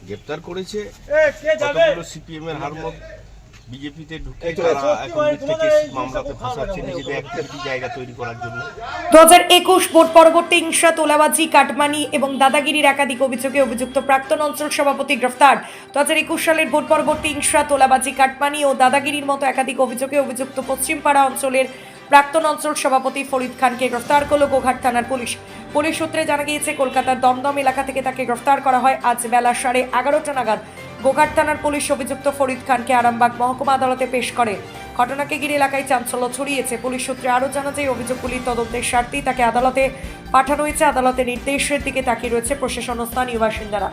গ্রেপ্তার করেছে কতগুলো সিপিএম এর হারমত বিজেপিতে ঢুকে তারা এখন মিথ্যে কেস মামলাতে ফাঁসাচ্ছে নিজেদের একটি জায়গা তৈরি করার জন্য। 2021 ভোট পরবর্তী হিংসা, তোলাবাজি, কাটমানি এবং দাদাগিরির একাধিক অভিযোগে অভিযুক্ত প্রাক্তন অঞ্চল সভাপতি গ্রেফতার। 2021 সালের ভোট পরবর্তী হিংসা, তোলাবাজি, কাটমানি ও দাদাগিরির মতো একাধিক অভিযোগে অভিযুক্ত পশ্চিমপাড়া অঞ্চলের প্রাক্তন অঞ্চল সভাপতি ফরিদ খানকে গ্রেফতার করল গোঘাট থানার পুলিশ। পুলিশ সূত্রে জানা গিয়েছে, কলকাতার দমদম এলাকা থেকে তাকে গ্রেফতার করা হয় আজ বেলা 11:30টা নাগাদ। গোঘাট থানার পুলিশ অভিযুক্ত ফরিদ খানকে আরামবাগ মহকুমা আদালতে পেশ করে। ঘটনাকে ঘিরে এলাকায় চাঞ্চল্য ছড়িয়েছে। পুলিশ সূত্রে আরও জানা যায়, অভিযোগগুলির তদন্তের স্বার্থেই তাকে আদালতে পাঠানো হয়েছে। আদালতের নির্দেশের দিকে তাকিয়ে রয়েছে প্রশাসন ও স্থানীয় বাসিন্দারা।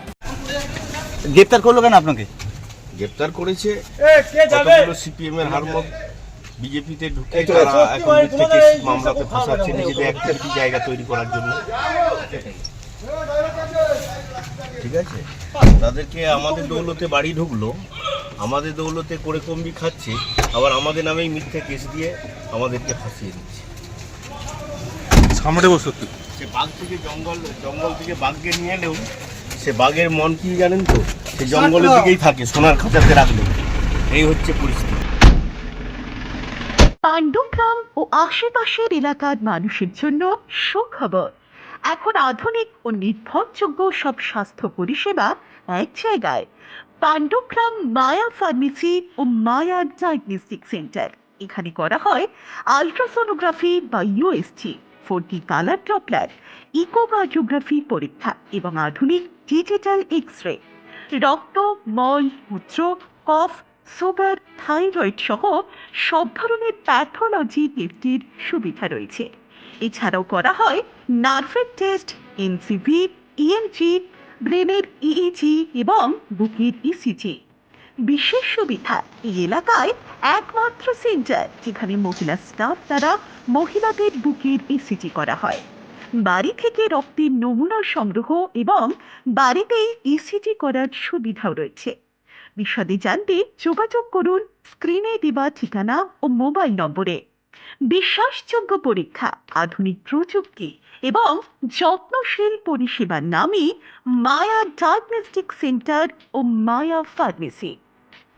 গ্রেপ্তার করলো কেন আপনাকে? গ্রেপ্তার করেছে কতগুলো সিপিএম এর হারমত বিজেপিতে ঢুকে তারা এখন মিথ্যে কেস মামলাতে ফাঁসাচ্ছে নিজেদের একটি জায়গা তৈরি করার জন্য। ঠিক আছে, তাদেরকে আমাদের দৌলতে বাড়ি ঢুকলো, আমাদের দৌলতে করে কমবি খাচ্ছে, আবার আমাদের নামেই মিথ্যে কেস দিয়ে আমাদেরকে ফাঁসিয়ে দিচ্ছে। সামনে বসে সে বাঘ থেকে জঙ্গল থেকে বাঘকে নিয়ে এলেও সে বাঘের মন কি জানেন তো, সে জঙ্গলের দিকেই থাকে, সোনার খাঁচাতে রাখলে। এই হচ্ছে পরিস্থিতি। পাণ্ডুগ্রাম ও আশেপাশের এলাকার মানুষের জন্য সুখবর। এখন আধুনিক ও নির্ভরযোগ্য সব স্বাস্থ্য পরিষেবা এক জায়গায়। পাণ্ডুগ্রাম মায়া ফার্মেসি ও মায়া ডায়াগনস্টিক সেন্টার। এখানে করা হয় আলট্রাসোনোগ্রাফি বা USG, 4D colour Doppler, echocardiography পরীক্ষা এবং আধুনিক ডিজিটাল এক্স-রে। রক্ত, মল, মূত্র, কফ, সুগার, থাইরয়েড সহ সব ধরনের প্যাথোলজি টেস্টের সুবিধা রয়েছে। এছাড়াও করা হয় নার্ভের টেস্ট, এনসিভি, ইএমজি, ব্রেনের ইইজি এবং বুকের ইসিজি। বিশেষ সুবিধা, এই এলাকায় একমাত্র সেন্টার যেখানে মহিলা স্টাফ দ্বারা মহিলাদের বুকের ইসিজি করা হয়। বাড়ি থেকে রক্তের নমুনা সংগ্রহ এবং বাড়িতেই ইসিজি করার সুবিধাও রয়েছে। বিশদে জানতে যোগাযোগ করুন স্ক্রিনে দেওয়া ঠিকানা ও মোবাইল নম্বরে। বিশ্বাসযোগ্য পরীক্ষা, আধুনিক প্রযুক্তি এবং যত্নশীল পরিষেবার নামই মায়া ডায়াগনস্টিক সেন্টার ও মায়া ফার্মেসি।